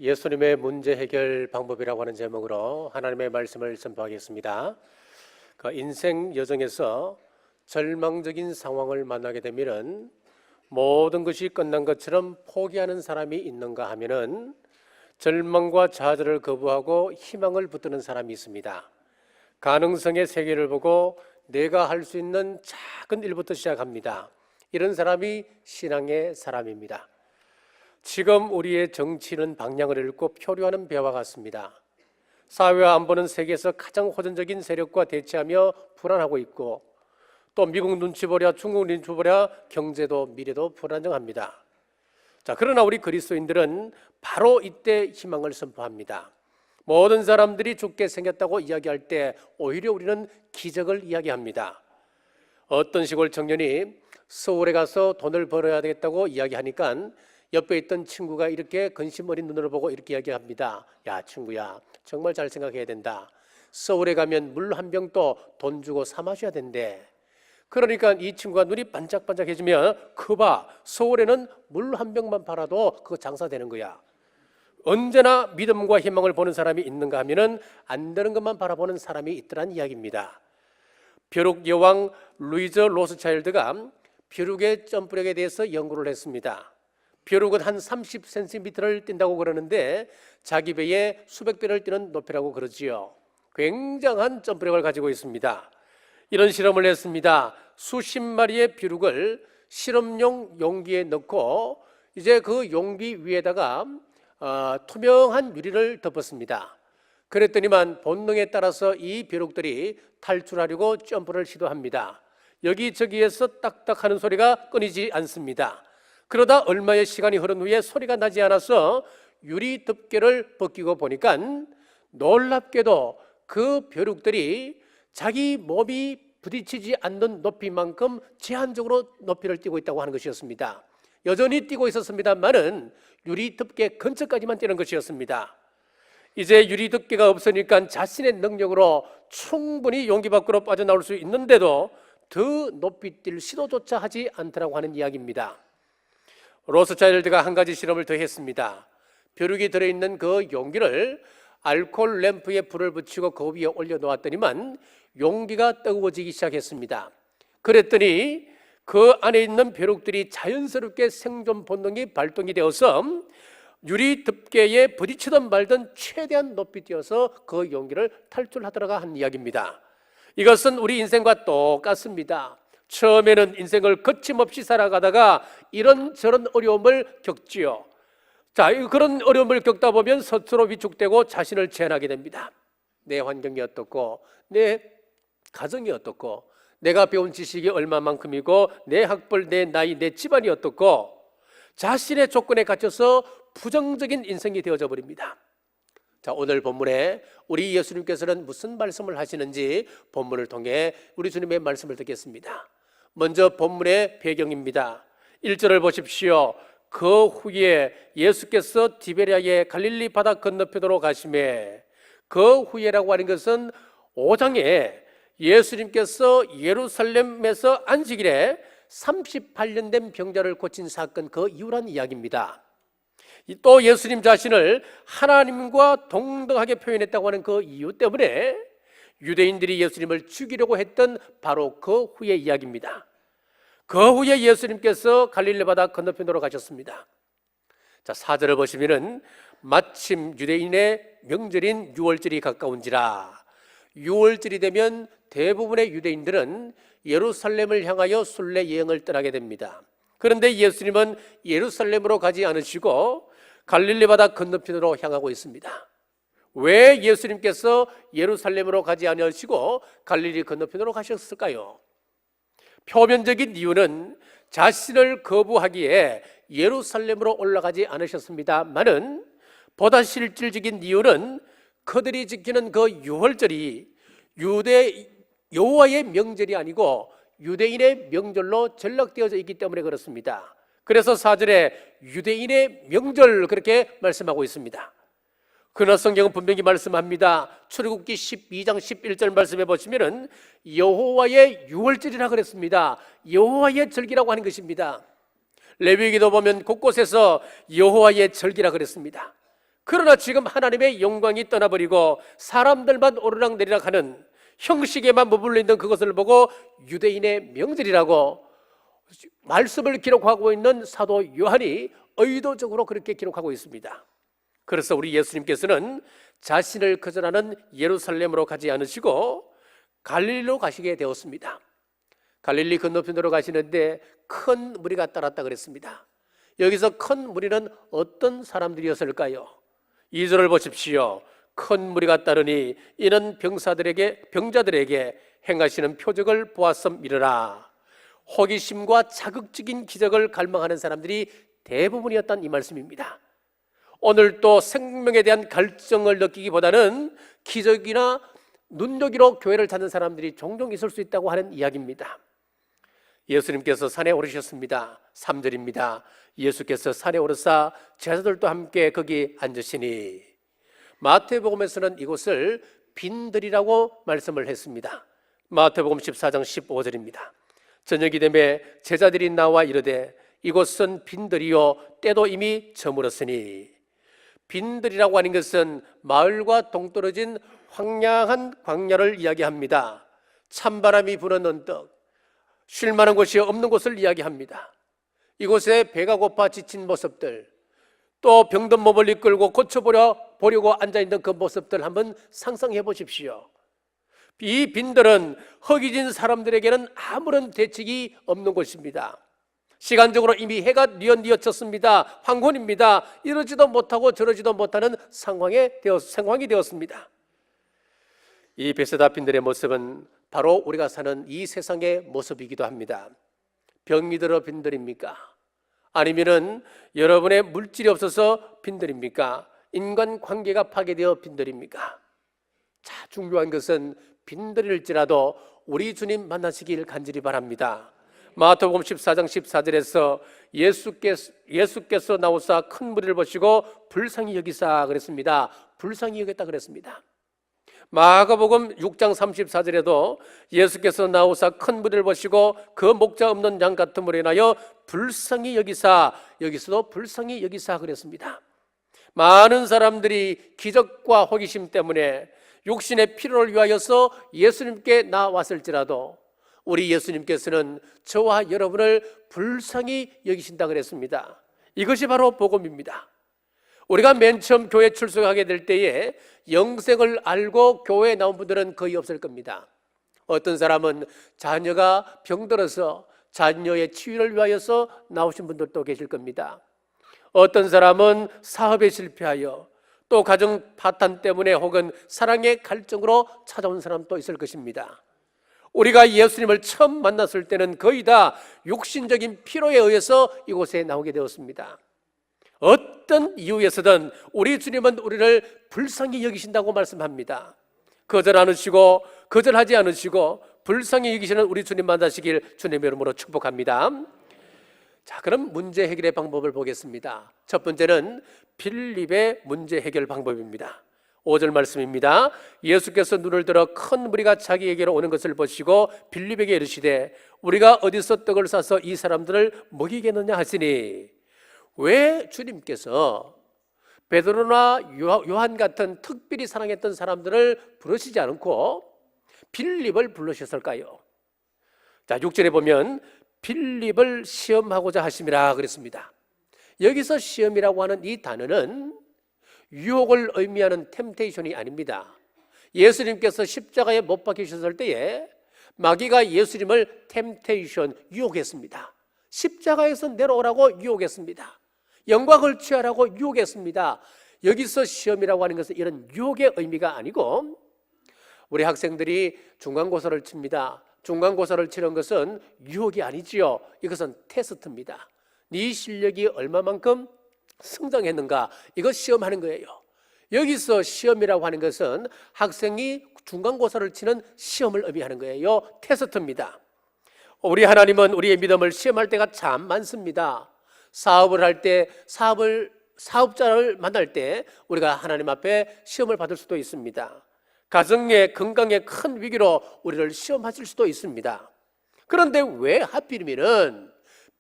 예수님의 문제 해결 방법이라고 하는 제목으로 하나님의 말씀을 선포하겠습니다. 인생 여정에서 절망적인 상황을 만나게 되면은 모든 것이 끝난 것처럼 포기하는 사람이 있는가 하면은 절망과 좌절을 거부하고 희망을 붙드는 사람이 있습니다. 가능성의 세계를 보고 내가 할 수 있는 작은 일부터 시작합니다. 이런 사람이 신앙의 사람입니다. 지금 우리의 정치는 방향을 잃고 표류하는 배와 같습니다. 사회와 안보는 세계에서 가장 호전적인 세력과 대치하며 불안하고 있고, 또 미국 눈치 보랴 중국 눈치 보랴 경제도 미래도 불안정합니다. 그러나 우리 그리스도인들은 바로 이때 희망을 선포합니다. 모든 사람들이 죽게 생겼다고 이야기할 때 오히려 우리는 기적을 이야기합니다. 어떤 시골 청년이 서울에 가서 돈을 벌어야 되겠다고 이야기하니까 옆에 있던 친구가 이렇게 근심 어린 눈으로 보고 이렇게 이야기합니다. 야, 친구야, 정말 잘 생각해야 된다. 서울에 가면 물 한 병 또 돈 주고 사 마셔야 된대. 그러니까 이 친구가 눈이 반짝반짝해지면 그봐, 서울에는 물 한 병만 팔아도 그거 장사되는 거야. 언제나 믿음과 희망을 보는 사람이 있는가 하면은 안 되는 것만 바라보는 사람이 있더란 이야기입니다. 벼룩 여왕 루이즈 로스차일드가 벼룩의 점프력에 대해서 연구를 했습니다. 벼룩은 한 30cm를 뛴다고 그러는데 자기 배에 수백 배를 뛰는 높이라고 그러지요. 굉장한 점프력을 가지고 있습니다. 이런 실험을 했습니다. 수십 마리의 벼룩을 실험용 용기에 넣고 이제 그 용기 위에다가 투명한 유리를 덮었습니다. 그랬더니만 본능에 따라서 이 벼룩들이 탈출하려고 점프를 시도합니다. 여기저기에서 딱딱하는 소리가 끊이지 않습니다. 그러다 얼마의 시간이 흐른 후에 소리가 나지 않아서 유리 덮개를 벗기고 보니까 놀랍게도 그 벼룩들이 자기 몸이 부딪히지 않는 높이만큼 제한적으로 높이를 뛰고 있다고 하는 것이었습니다. 여전히 뛰고 있었습니다만은 유리 덮개 근처까지만 뛰는 것이었습니다. 이제 유리 덮개가 없으니까 자신의 능력으로 충분히 용기 밖으로 빠져나올 수 있는데도 더 높이 뛸 시도조차 하지 않더라고 하는 이야기입니다. 로스차일드가 한 가지 실험을 더 했습니다. 벼룩이 들어있는 그 용기를 알코올 램프에 불을 붙이고 그 위에 올려놓았더니만 용기가 뜨거워지기 시작했습니다. 그랬더니 그 안에 있는 벼룩들이 자연스럽게 생존 본능이 발동이 되어서 유리 덮개에 부딪히든 말든 최대한 높이 뛰어서 그 용기를 탈출하더라가 한 이야기입니다. 이것은 우리 인생과 똑같습니다. 처음에는 인생을 거침없이 살아가다가 이런저런 어려움을 겪지요. 그런 어려움을 겪다 보면 스스로 위축되고 자신을 제한하게 됩니다. 내 환경이 어떻고, 내 가정이 어떻고, 내가 배운 지식이 얼마만큼이고, 내 학벌, 내 나이, 내 집안이 어떻고, 자신의 조건에 갇혀서 부정적인 인생이 되어져 버립니다. 오늘 본문에 우리 예수님께서는 무슨 말씀을 하시는지 본문을 통해 우리 주님의 말씀을 듣겠습니다. 먼저 본문의 배경입니다. 1절을 보십시오. 그 후에 예수께서 디베랴의 갈릴리 바다 건너편으로 가시매, 그 후에라고 하는 것은 5장에 예수님께서 예루살렘에서 안식일에 38년 된 병자를 고친 사건 그 이후란 이야기입니다. 또 예수님 자신을 하나님과 동등하게 표현했다고 하는 그 이유 때문에 유대인들이 예수님을 죽이려고 했던 바로 그 후의 이야기입니다. 그 후에 예수님께서 갈릴리 바다 건너편으로 가셨습니다. 4절을 보시면은 마침 유대인의 명절인 유월절이 가까운지라. 유월절이 되면 대부분의 유대인들은 예루살렘을 향하여 순례 여행을 떠나게 됩니다. 그런데 예수님은 예루살렘으로 가지 않으시고 갈릴리 바다 건너편으로 향하고 있습니다. 왜 예수님께서 예루살렘으로 가지 않으시고 갈릴리 건너편으로 가셨을까요? 표면적인 이유는 자신을 거부하기에 예루살렘으로 올라가지 않으셨습니다만은 보다 실질적인 이유는 그들이 지키는 그 유월절이 유대 여호와의 명절이 아니고 유대인의 명절로 전락되어져 있기 때문에 그렇습니다. 그래서 4절에 유대인의 명절 그렇게 말씀하고 있습니다. 그러나 성경은 분명히 말씀합니다. 출애굽기 12장 11절 말씀해 보시면은 여호와의 유월절이라 그랬습니다. 여호와의 절기라고 하는 것입니다. 레위기도 보면 곳곳에서 여호와의 절기라 그랬습니다. 그러나 지금 하나님의 영광이 떠나버리고 사람들만 오르락내리락 하는 형식에만 머물러 있는 그것을 보고 유대인의 명절이라고 말씀을 기록하고 있는 사도 요한이 의도적으로 그렇게 기록하고 있습니다. 그래서 우리 예수님께서는 자신을 거절하는 예루살렘으로 가지 않으시고 갈릴리로 가시게 되었습니다. 갈릴리 건너편으로 가시는데 큰 무리가 따랐다 그랬습니다. 여기서 큰 무리는 어떤 사람들이었을까요? 2절을 보십시오. 큰 무리가 따르니 이는 병자들에게 행하시는 표적을 보았음이러라. 호기심과 자극적인 기적을 갈망하는 사람들이 대부분이었다는 이 말씀입니다. 오늘 또 생명에 대한 갈증을 느끼기보다는 기적이나 눈여기로 교회를 찾는 사람들이 종종 있을 수 있다고 하는 이야기입니다. 예수님께서 산에 오르셨습니다. 3절입니다. 예수께서 산에 오르사 제자들도 함께 거기 앉으시니, 마태복음에서는 이곳을 빈들이라고 말씀을 했습니다. 마태복음 14장 15절입니다. 저녁이 되매 제자들이 나와 이르되 이곳은 빈들이요 때도 이미 저물었으니. 빈들이라고 하는 것은 마을과 동떨어진 황량한 광야를 이야기합니다. 찬바람이 부는 언덕, 쉴 만한 곳이 없는 곳을 이야기합니다. 이곳에 배가 고파 지친 모습들, 또 병든 몸을 이끌고 고쳐보려고 앉아있는 그 모습들 한번 상상해 보십시오. 이 빈들은 허기진 사람들에게는 아무런 대책이 없는 곳입니다. 시간적으로 이미 해가 뉘어졌습니다. 황혼입니다. 이러지도 못하고 저러지도 못하는 상황이 되었습니다. 이 베세다 빈들의 모습은 바로 우리가 사는 이 세상의 모습이기도 합니다. 병이 들어 빈들입니까? 아니면은 여러분의 물질이 없어서 빈들입니까? 인간관계가 파괴되어 빈들입니까? 자, 중요한 것은 빈들일지라도 우리 주님 만나시길 간절히 바랍니다. 마태복음 14장 14절에서 예수께서 나오사 큰 무리를 보시고 불쌍히 여기사 그랬습니다. 불쌍히 여겼다 그랬습니다. 마가복음 6장 34절에도 예수께서 나오사 큰 무리를 보시고 그 목자 없는 양 같은 무리에 인하여 불쌍히 여기사, 여기서도 불쌍히 여기사 그랬습니다. 많은 사람들이 기적과 호기심 때문에 육신의 필요를 위하여서 예수님께 나왔을지라도 우리 예수님께서는 저와 여러분을 불쌍히 여기신다 그랬습니다. 이것이 바로 복음입니다. 우리가 맨 처음 교회 출석하게 될 때에 영생을 알고 교회에 나온 분들은 거의 없을 겁니다. 어떤 사람은 자녀가 병들어서 자녀의 치유를 위하여서 나오신 분들도 계실 겁니다. 어떤 사람은 사업에 실패하여 또 가정 파탄 때문에 혹은 사랑의 갈증으로 찾아온 사람도 있을 것입니다. 우리가 예수님을 처음 만났을 때는 거의 다 육신적인 필요에 의해서 이곳에 나오게 되었습니다. 어떤 이유에서든 우리 주님은 우리를 불쌍히 여기신다고 말씀합니다. 거절하지 않으시고 불쌍히 여기시는 우리 주님 만나시길 주님의 이름으로 축복합니다. 자, 그럼 문제 해결의 방법을 보겠습니다. 첫 번째는 빌립의 문제 해결 방법입니다. 5절 말씀입니다. 예수께서 눈을 들어 큰 무리가 자기에게로 오는 것을 보시고 빌립에게 이르시되 우리가 어디서 떡을 싸서 이 사람들을 먹이겠느냐 하시니, 왜 주님께서 베드로나 요한 같은 특별히 사랑했던 사람들을 부르시지 않고 빌립을 부르셨을까요? 자, 6절에 보면 빌립을 시험하고자 하심이라 그랬습니다. 여기서 시험이라고 하는 이 단어는 유혹을 의미하는 템테이션이 아닙니다. 예수님께서 십자가에 못 박히셨을 때에 마귀가 예수님을 템테이션, 유혹했습니다. 십자가에서 내려오라고 유혹했습니다. 영광을 취하라고 유혹했습니다. 여기서 시험이라고 하는 것은 이런 유혹의 의미가 아니고, 우리 학생들이 중간고사를 칩니다. 중간고사를 치는 것은 유혹이 아니지요. 이것은 테스트입니다. 네 실력이 얼마만큼 성장했는가, 이거 시험하는 거예요. 여기서 시험이라고 하는 것은 학생이 중간고사를 치는 시험을 의미하는 거예요. 테스트입니다. 우리 하나님은 우리의 믿음을 시험할 때가 참 많습니다. 사업을 할 때, 사업자를 만날 때 우리가 하나님 앞에 시험을 받을 수도 있습니다. 가정의 건강에 큰 위기로 우리를 시험하실 수도 있습니다. 그런데 왜 하필이면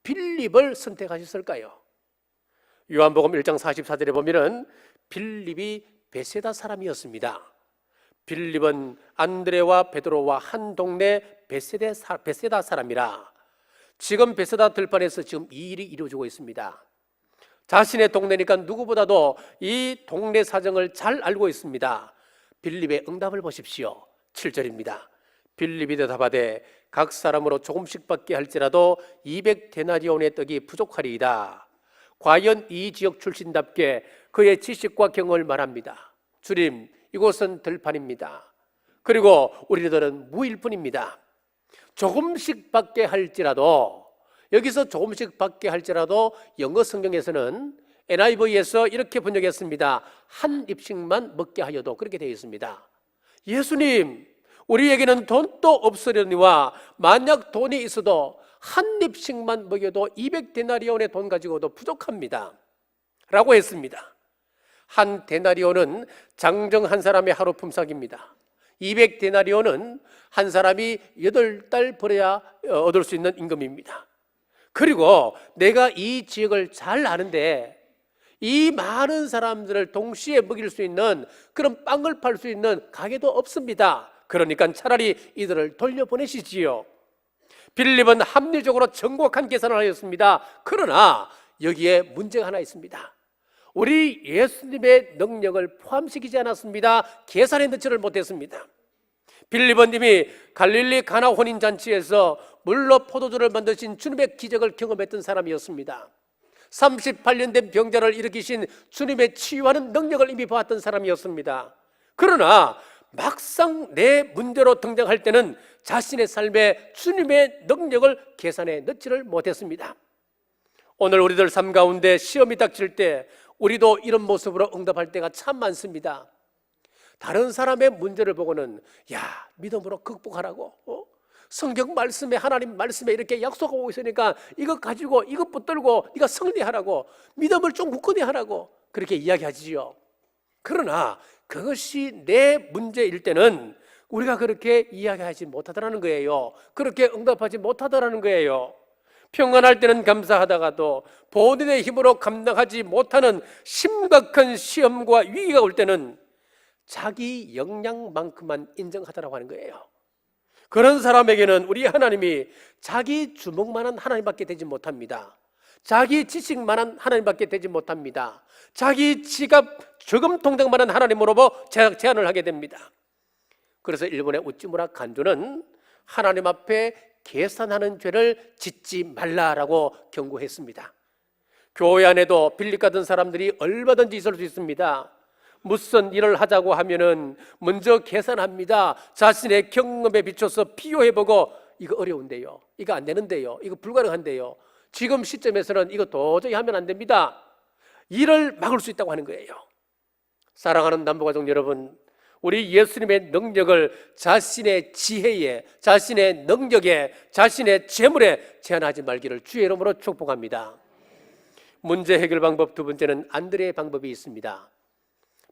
빌립을 선택하셨을까요? 요한복음 1장 44절에 보면은 빌립이 베세다 사람이었습니다. 빌립은 안드레와 베드로와 한 동네 베세다 사람이라 지금 베세다 들판에서 지금 이 일이 이루어지고 있습니다. 자신의 동네니까 누구보다도 이 동네 사정을 잘 알고 있습니다. 빌립의 응답을 보십시오. 7절입니다. 빌립이 대답하되 각 사람으로 조금씩 받게 할지라도 200데나리온의 떡이 부족하리이다. 과연 이 지역 출신답게 그의 지식과 경험을 말합니다. 주님, 이곳은 들판입니다. 그리고 우리들은 무일 뿐입니다. 조금씩 받게 할지라도, 여기서 조금씩 받게 할지라도 영어 성경에서는 NIV에서 이렇게 번역했습니다. 한 입씩만 먹게 하여도, 그렇게 되어 있습니다. 예수님, 우리에게는 돈도 없으려니와 만약 돈이 있어도 한 입씩만 먹여도 200데나리온의 돈 가지고도 부족합니다 라고 했습니다. 한 데나리온은 장정 한 사람의 하루 품삯입니다. 200데나리온은 한 사람이 8달 벌어야 얻을 수 있는 임금입니다. 그리고 내가 이 지역을 잘 아는데 이 많은 사람들을 동시에 먹일 수 있는 그런 빵을 팔 수 있는 가게도 없습니다. 그러니까 차라리 이들을 돌려보내시지요. 빌립은 합리적으로 정확한 계산을 하였습니다. 그러나 여기에 문제가 하나 있습니다. 우리 예수님의 능력을 포함시키지 않았습니다. 계산에 넣지를 못했습니다. 빌립은 이미 갈릴리 가나 혼인잔치에서 물로 포도주를 만드신 주님의 기적을 경험했던 사람이었습니다. 38년 된 병자를 일으키신 주님의 치유하는 능력을 이미 보았던 사람이었습니다. 그러나 막상 내 문제로 등장할 때는 자신의 삶에 주님의 능력을 계산에 넣지를 못했습니다. 오늘 우리들 삶 가운데 시험이 닥칠 때 우리도 이런 모습으로 응답할 때가 참 많습니다. 다른 사람의 문제를 보고는 믿음으로 극복하라고, 성경 말씀에, 하나님 말씀에 이렇게 약속하고 있으니까 이것 가지고, 이것 붙들고 네가 승리하라고, 믿음을 좀 굳건히 하라고 그렇게 이야기하지요. 그러나 그것이 내 문제일 때는 우리가 그렇게 이야기하지 못하더라는 거예요. 그렇게 응답하지 못하더라는 거예요. 평안할 때는 감사하다가도 본인의 힘으로 감당하지 못하는 심각한 시험과 위기가 올 때는 자기 역량만큼만 인정하더라고 하는 거예요. 그런 사람에게는 우리 하나님이 자기 주먹만한 하나님밖에 되지 못합니다. 자기 지식만한 하나님밖에 되지 못합니다. 자기 지갑 저금통장만한 하나님으로 제안을 하게 됩니다. 그래서 일본의 우찌무라 간조는 하나님 앞에 계산하는 죄를 짓지 말라라고 경고했습니다. 교회 안에도 빌립 같은 사람들이 얼마든지 있을 수 있습니다. 무슨 일을 하자고 하면은 먼저 계산합니다. 자신의 경험에 비춰서 비교해보고 이거 어려운데요, 이거 안 되는데요, 이거 불가능한데요, 지금 시점에서는 이거 도저히 하면 안 됩니다. 일을 막을 수 있다고 하는 거예요. 사랑하는 남부가족 여러분, 우리 예수님의 능력을 자신의 지혜에, 자신의 능력에, 자신의 재물에 제한하지 말기를 주의 이름으로 축복합니다. 문제 해결 방법 두 번째는 안드레의 방법이 있습니다.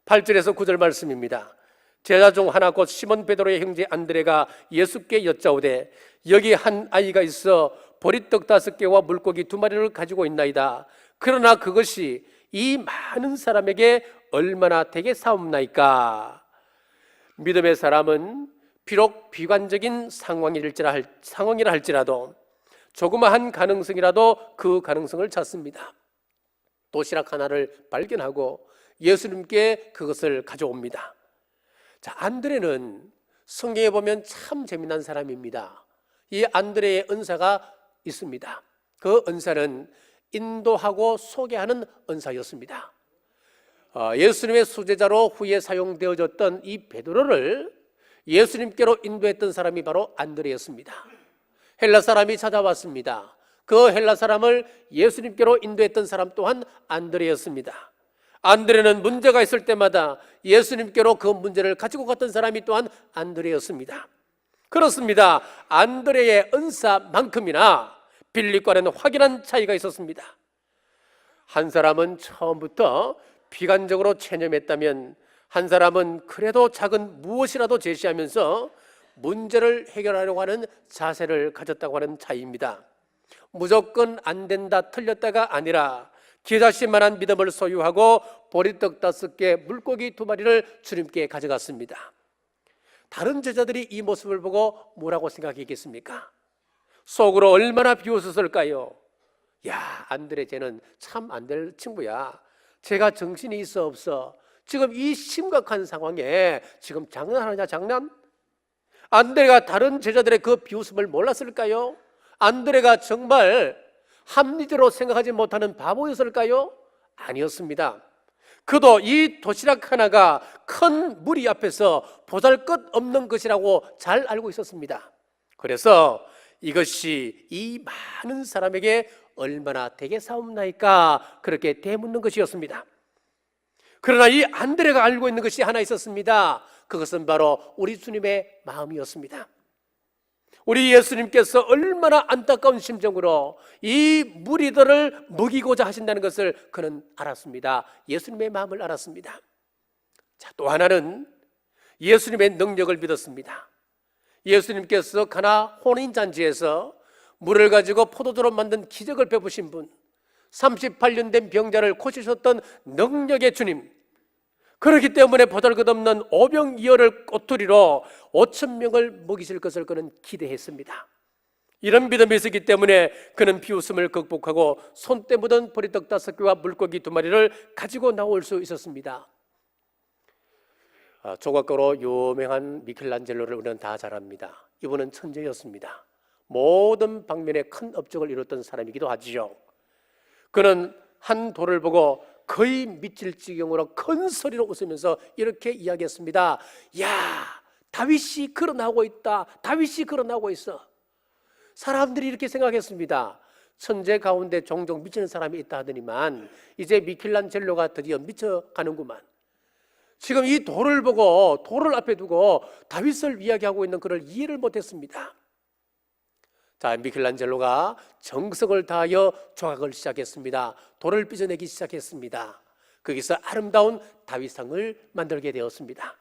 8절에서 9절 말씀입니다. 제자 중 하나 곧 시몬 베드로의 형제 안드레가 예수께 여짜오되 여기 한 아이가 있어 보리떡 5개와 물고기 2마리를 가지고 있나이다. 그러나 그것이 이 많은 사람에게 얼마나 되겠사옵나이까. 믿음의 사람은 비록 비관적인 상황이라 할지라도 조그마한 가능성이라도 그 가능성을 찾습니다. 도시락 하나를 발견하고 예수님께 그것을 가져옵니다. 자, 안드레는 성경에 보면 참 재미난 사람입니다. 이 안드레의 은사가 있습니다. 그 은사는 인도하고 소개하는 은사였습니다. 예수님의 수제자로 후에 사용되어졌던 이 베드로를 예수님께로 인도했던 사람이 바로 안드레였습니다. 헬라 사람이 찾아왔습니다. 그 헬라 사람을 예수님께로 인도했던 사람 또한 안드레였습니다. 안드레는 문제가 있을 때마다 예수님께로 그 문제를 가지고 갔던 사람이 또한 안드레였습니다. 그렇습니다. 안드레의 은사만큼이나 빌립과는 확연한 차이가 있었습니다. 한 사람은 처음부터 비관적으로 체념했다면 한 사람은 그래도 작은 무엇이라도 제시하면서 문제를 해결하려고 하는 자세를 가졌다고 하는 차이입니다. 무조건 안 된다, 틀렸다가 아니라 겨자씨만한 믿음을 소유하고 보리떡 5개, 물고기 2마리를 주님께 가져갔습니다. 다른 제자들이 이 모습을 보고 뭐라고 생각했겠습니까? 속으로 얼마나 비웃었을까요? 야, 안드레 쟤는 참 안 될 친구야. 제가 정신이 있어 없어? 지금 이 심각한 상황에 지금 장난하냐 장난? 안드레가 다른 제자들의 그 비웃음을 몰랐을까요? 안드레가 정말 합리적으로 생각하지 못하는 바보였을까요? 아니었습니다. 그도 이 도시락 하나가 큰 무리 앞에서 보잘것없는 것이라고 잘 알고 있었습니다. 그래서 이것이 이 많은 사람에게 얼마나 되겠사옵나이까 그렇게 되묻는 것이었습니다. 그러나 이 안드레가 알고 있는 것이 하나 있었습니다. 그것은 바로 우리 주님의 마음이었습니다. 우리 예수님께서 얼마나 안타까운 심정으로 이 무리들을 먹이고자 하신다는 것을 그는 알았습니다. 예수님의 마음을 알았습니다. 자, 또 하나는 예수님의 능력을 믿었습니다. 예수님께서 가나 혼인잔치에서 물을 가지고 포도주로 만든 기적을 베푸신 분, 38년 된 병자를 고치셨던 능력의 주님, 그렇기 때문에 보잘것없는 오병이어를 꼬투리로 5,000명을 먹이실 것을 그는 기대했습니다. 이런 믿음이 있었기 때문에 그는 비웃음을 극복하고 손때 묻은 보리떡 5개와 물고기 2마리를 가지고 나올 수 있었습니다. 조각가로 유명한 미켈란젤로를 우리는 다 잘 압니다. 이분은 천재였습니다. 모든 방면에 큰 업적을 이뤘던 사람이기도 하지요. 그는 한 돌을 보고 거의 미칠 지경으로 큰 소리로 웃으면서 이렇게 이야기했습니다. 야, 다윗이 걸어나오고 있다. 다윗이 걸어나오고 있어. 사람들이 이렇게 생각했습니다. 천재 가운데 종종 미치는 사람이 있다 하더니만 이제 미켈란젤로가 드디어 미쳐가는구만. 지금 이 돌을 보고 돌을 앞에 두고 다윗을 이야기하고 있는 그를 이해를 못했습니다. 자, 미켈란젤로가 정성을 다하여 조각을 시작했습니다. 돌을 빚어내기 시작했습니다. 거기서 아름다운 다윗상을 만들게 되었습니다.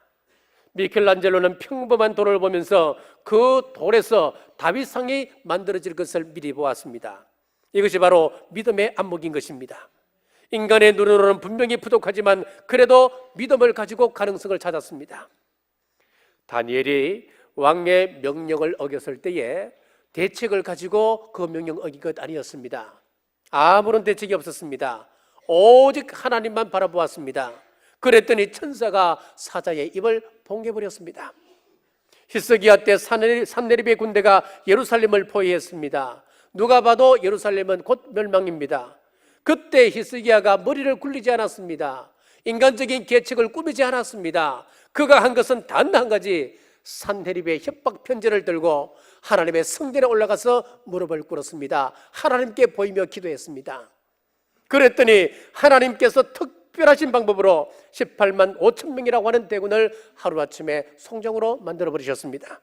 미켈란젤로는 평범한 돌을 보면서 그 돌에서 다윗상이 만들어질 것을 미리 보았습니다. 이것이 바로 믿음의 안목인 것입니다. 인간의 눈으로는 분명히 부족하지만 그래도 믿음을 가지고 가능성을 찾았습니다. 다니엘이 왕의 명령을 어겼을 때에 대책을 가지고 그 명령 어긴 것 아니었습니다. 아무런 대책이 없었습니다. 오직 하나님만 바라보았습니다. 그랬더니 천사가 사자의 입을 봉개버렸습니다. 히스기야 때 산헤립의 군대가 예루살렘을 포위했습니다. 누가 봐도 예루살렘은 곧 멸망입니다. 그때 히스기야가 머리를 굴리지 않았습니다. 인간적인 계책을 꾸미지 않았습니다. 그가 한 것은 단 한 가지, 산헤립의 협박 편지를 들고 하나님의 성전에 올라가서 무릎을 꿇었습니다. 하나님께 보이며 기도했습니다. 그랬더니 하나님께서 특별하신 방법으로 18만 5천 명이라고 하는 대군을 하루아침에 송정으로 만들어버리셨습니다.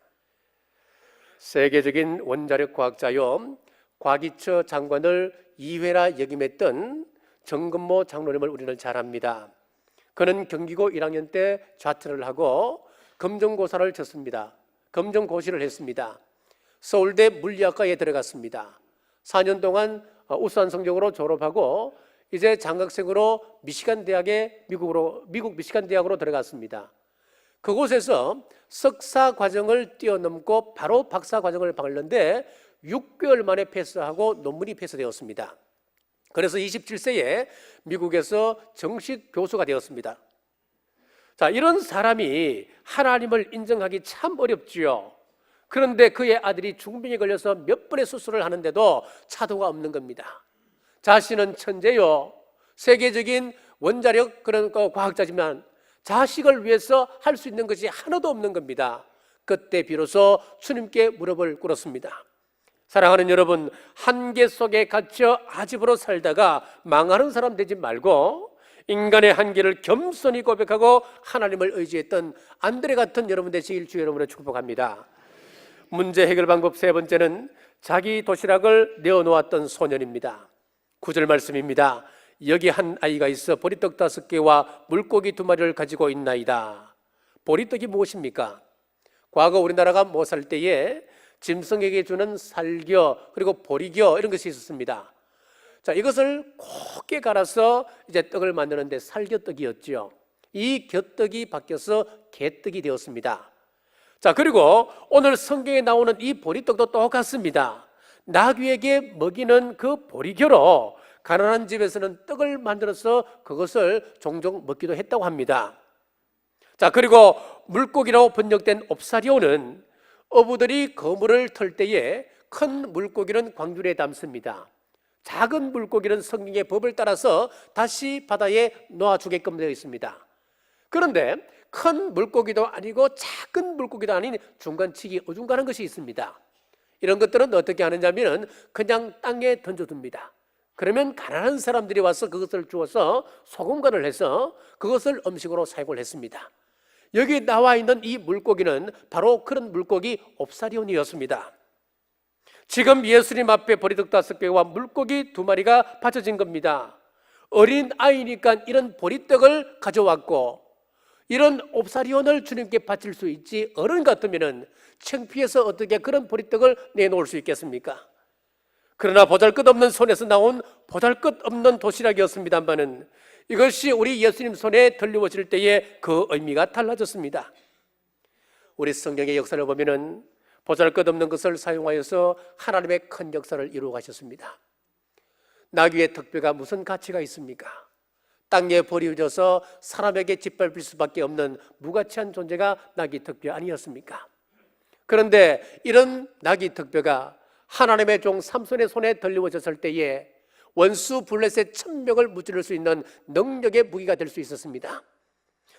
세계적인 원자력 과학자요 과기처 장관을 2회나 역임했던 정근모 장로님을 우리는 잘 압니다. 그는 경기고 1학년 때 좌퇴를 하고 검정고사를 쳤습니다. 검정고시를 했습니다. 서울대 물리학과에 들어갔습니다. 4년 동안 우수한 성적으로 졸업하고 이제 장학생으로 미시간 대학에 미국 미시간 대학으로 들어갔습니다. 그곳에서 석사 과정을 뛰어넘고 바로 박사 과정을 밟는데 6개월 만에 패스하고 논문이 패스되었습니다. 그래서 27세에 미국에서 정식 교수가 되었습니다. 자, 이런 사람이 하나님을 인정하기 참 어렵지요. 그런데 그의 아들이 중병에 걸려서 몇 번의 수술을 하는데도 차도가 없는 겁니다. 자신은 천재요, 세계적인 원자력 그런 과학자지만 자식을 위해서 할 수 있는 것이 하나도 없는 겁니다. 그때 비로소 주님께 무릎을 꿇었습니다. 사랑하는 여러분, 한계 속에 갇혀 아집으로 살다가 망하는 사람 되지 말고 인간의 한계를 겸손히 고백하고 하나님을 의지했던 안드레 같은 여러분 되시길 주의 이름으로 축복합니다. 문제 해결 방법 세 번째는 자기 도시락을 내어놓았던 소년입니다. 9절 말씀입니다. 여기 한 아이가 있어 보리떡 5개와 물고기 2마리를 가지고 있나이다. 보리떡이 무엇입니까? 과거 우리나라가 못 살 때에 짐승에게 주는 살겨 그리고 보리겨 이런 것이 있었습니다. 자, 이것을 곱게 갈아서 이제 떡을 만드는데 살겨떡이었죠. 이 겨떡이 바뀌어서 개떡이 되었습니다. 자, 그리고 오늘 성경에 나오는 이 보리떡도 똑같습니다. 나귀에게 먹이는 그 보리겨로 가난한 집에서는 떡을 만들어서 그것을 종종 먹기도 했다고 합니다. 자, 그리고 물고기라고 번역된 옵사리오는 어부들이 거물을 털 때에 큰 물고기는 광줄에 담습니다. 작은 물고기는 성경의 법을 따라서 다시 바다에 놓아주게끔 되어 있습니다. 그런데 큰 물고기도 아니고 작은 물고기도 아닌 중간치기 어중간한 것이 있습니다. 이런 것들은 어떻게 하느냐면 그냥 땅에 던져둡니다. 그러면 가난한 사람들이 와서 그것을 주워서 소금간을 해서 그것을 음식으로 사용을 했습니다. 여기 나와 있는 이 물고기는 바로 그런 물고기 옵사리온이었습니다. 지금 예수님 앞에 보리떡 5개와 물고기 2마리가 바쳐진 겁니다. 어린 아이니까 이런 보리떡을 가져왔고 이런 옵사리온을 주님께 바칠 수 있지, 어른 같으면 창피해서 어떻게 그런 보리떡을 내놓을 수 있겠습니까? 그러나 보잘것없는 손에서 나온 보잘것없는 도시락이었습니다만은 이것이 우리 예수님 손에 들려오실 때에 그 의미가 달라졌습니다. 우리 성경의 역사를 보면은 보잘것없는 것을 사용하여서 하나님의 큰 역사를 이루어 가셨습니다. 나귀의 턱뼈가 무슨 가치가 있습니까? 땅에 버려져서 사람에게 짓밟힐 수밖에 없는 무가치한 존재가 나귀 턱뼈 아니었습니까? 그런데 이런 나귀 턱뼈가 하나님의 종 삼손의 손에 들려오셨을 때에 원수 블레셋 1000명을 무찌를 수 있는 능력의 무기가 될 수 있었습니다.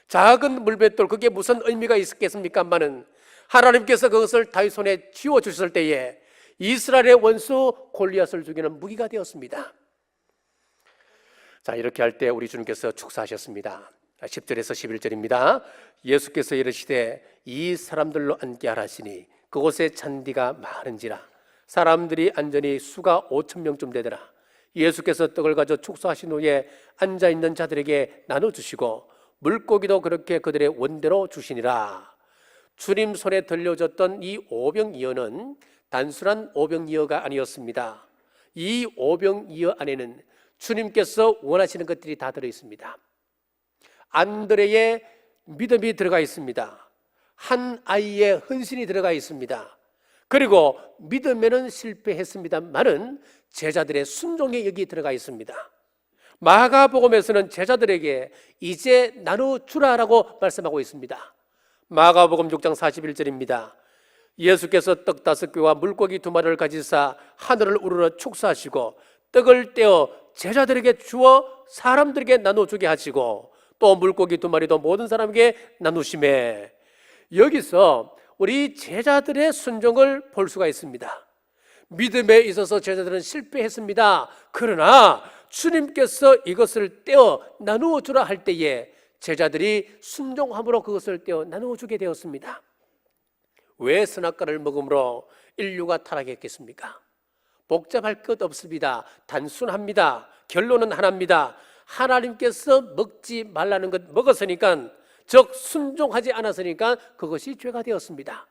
작은 물맷돌, 그게 무슨 의미가 있었겠습니까마는 하나님께서 그것을 다윗 손에 쥐어주셨을 때에 이스라엘의 원수 골리앗을 죽이는 무기가 되었습니다. 자, 이렇게 할 때 우리 주님께서 축사하셨습니다. 10절에서 11절입니다. 예수께서 이르시되 이 사람들로 앉게 하라시니 그곳에 잔디가 많은지라. 사람들이 앉으니 수가 5,000명쯤 되더라. 예수께서 떡을 가져 축사하신 후에 앉아있는 자들에게 나눠주시고 물고기도 그렇게 그들의 원대로 주시니라. 주님 손에 들려졌던 이 오병이어는 단순한 오병이어가 아니었습니다. 이 오병이어 안에는 주님께서 원하시는 것들이 다 들어있습니다. 안드레의 믿음이 들어가 있습니다. 한 아이의 헌신이 들어가 있습니다. 그리고 믿음에는 실패했습니다만은 제자들의 순종의 여기 들어가 있습니다. 마가복음에서는 제자들에게 이제 나눠주라라고 말씀하고 있습니다. 마가복음 6장 41절입니다. 예수께서 떡 5개와 물고기 2마리를 가지사 하늘을 우러러 축사하시고 떡을 떼어 제자들에게 주어 사람들에게 나눠주게 하시고 또 물고기 2마리도 모든 사람에게 나누시매. 여기서 우리 제자들의 순종을 볼 수가 있습니다. 믿음에 있어서 제자들은 실패했습니다. 그러나 주님께서 이것을 떼어 나누어 주라 할 때에 제자들이 순종함으로 그것을 떼어 나누어 주게 되었습니다. 왜 선악과를 먹음으로 인류가 타락했겠습니까? 복잡할 것 없습니다. 단순합니다. 결론은 하나입니다. 하나님께서 먹지 말라는 것 먹었으니까, 즉 순종하지 않았으니까 그것이 죄가 되었습니다.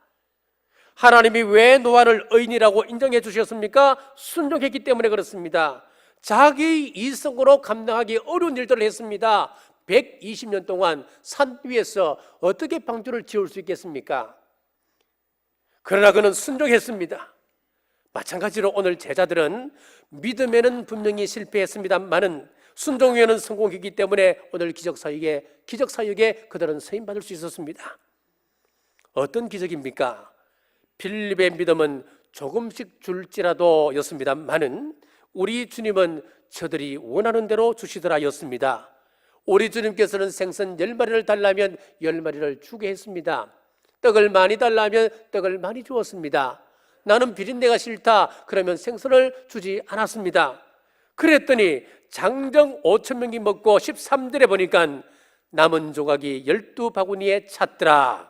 하나님이 왜 노아를 의인이라고 인정해 주셨습니까? 순종했기 때문에 그렇습니다. 자기 이성으로 감당하기 어려운 일들을 했습니다. 120년 동안 산 위에서 어떻게 방주를 지을 수 있겠습니까? 그러나 그는 순종했습니다. 마찬가지로 오늘 제자들은 믿음에는 분명히 실패했습니다만은 순종에는 성공했기 때문에 오늘 기적사역에 그들은 쓰임받을 수 있었습니다. 어떤 기적입니까? 빌립의 믿음은 조금씩 줄지라도 였습니다만은 우리 주님은 저들이 원하는 대로 주시더라 였습니다. 우리 주님께서는 생선 10마리를 달라면 10마리를 주게 했습니다. 떡을 많이 달라면 떡을 많이 주었습니다. 나는 비린내가 싫다 그러면 생선을 주지 않았습니다. 그랬더니 장정 5,000명이 먹고 13절에 보니까 남은 조각이 12바구니에 찼더라.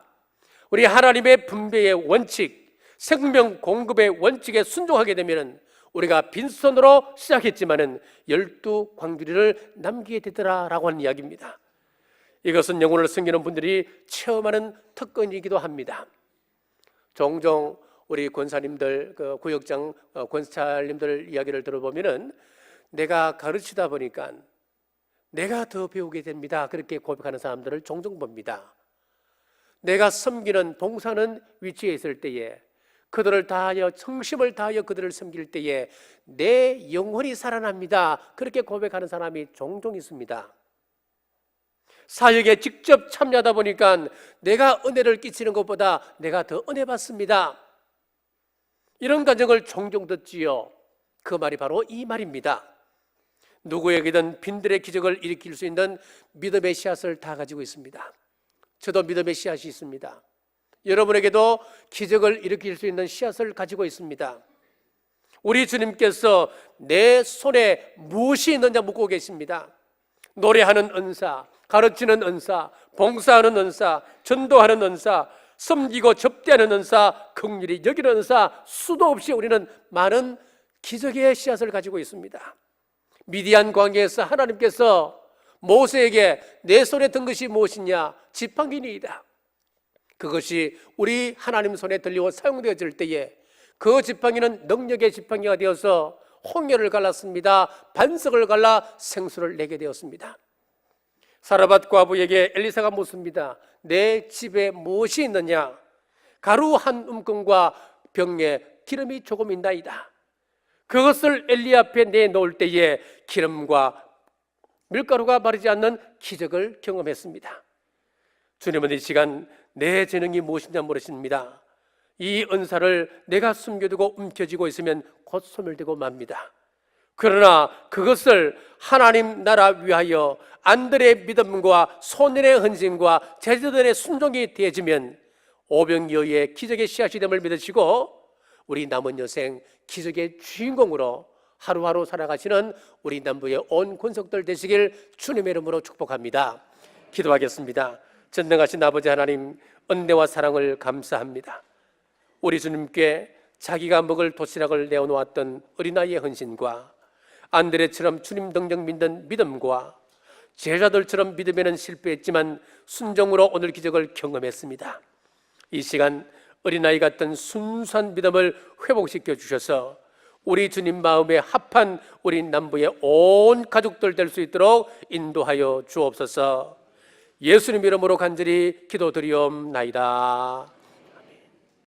우리 하나님의 분배의 원칙, 생명 공급의 원칙에 순종하게 되면 우리가 빈손으로 시작했지만은 12광주리를 남기게 되더라라고 하는 이야기입니다. 이것은 영혼을 섬기는 분들이 체험하는 특권이기도 합니다. 종종 우리 권사님들, 구역장 권사님들 이야기를 들어보면은 내가 가르치다 보니까 내가 더 배우게 됩니다. 그렇게 고백하는 사람들을 종종 봅니다. 내가 섬기는 봉사하는 위치에 있을 때에 그들을 다하여 성심을 다하여 그들을 섬길 때에 내 영혼이 살아납니다. 그렇게 고백하는 사람이 종종 있습니다. 사역에 직접 참여하다 보니까 내가 은혜를 끼치는 것보다 내가 더 은혜 받습니다. 이런 간증을 종종 듣지요. 그 말이 바로 이 말입니다. 누구에게든 빈들의 기적을 일으킬 수 있는 믿음의 씨앗을 다 가지고 있습니다. 저도 믿음의 씨앗이 있습니다. 여러분에게도 기적을 일으킬 수 있는 씨앗을 가지고 있습니다. 우리 주님께서 내 손에 무엇이 있느냐 묻고 계십니다. 노래하는 은사, 가르치는 은사, 봉사하는 은사, 전도하는 은사, 섬기고 접대하는 은사, 긍휼히 여기는 은사, 수도 없이 우리는 많은 기적의 씨앗을 가지고 있습니다. 미디안 광야에서 하나님께서 모세에게 내 손에 든 것이 무엇이냐? 지팡이니이다. 그것이 우리 하나님 손에 들리고 사용되어질 때에 그 지팡이는 능력의 지팡이가 되어서 홍해를 갈랐습니다. 반석을 갈라 생수를 내게 되었습니다. 사르밧 과부에게 엘리사가 묻습니다. 내 집에 무엇이 있느냐? 가루 한 움큼과 병에 기름이 조금 있나이다. 그것을 엘리 앞에 내놓을 때에 기름과 밀가루가 마르지 않는 기적을 경험했습니다. 주님은 이 시간 내 재능이 무엇이냐 물으십니다. 이 은사를 내가 숨겨두고 움켜쥐고 있으면 곧 소멸되고 맙니다. 그러나 그것을 하나님 나라 위하여 안들의 믿음과 소년의 헌신과 제자들의 순종이 되어지면 오병이어의 기적의 씨앗이 됨을 믿으시고 우리 남은 여생 기적의 주인공으로 하루하루 살아가시는 우리 남부의 온 권속들 되시길 주님의 이름으로 축복합니다. 기도하겠습니다. 전능하신 아버지 하나님, 은혜와 사랑을 감사합니다. 우리 주님께 자기가 먹을 도시락을 내어놓았던 어린아이의 헌신과 안드레처럼 주님 등정 믿는 믿음과 제자들처럼 믿음에는 실패했지만 순종으로 오늘 기적을 경험했습니다. 이 시간 어린아이 같은 순수한 믿음을 회복시켜 주셔서 우리 주님 마음에 합한 우리 남부의 온 가족들 될 수 있도록 인도하여 주옵소서. 예수님 이름으로 간절히 기도드리옵나이다.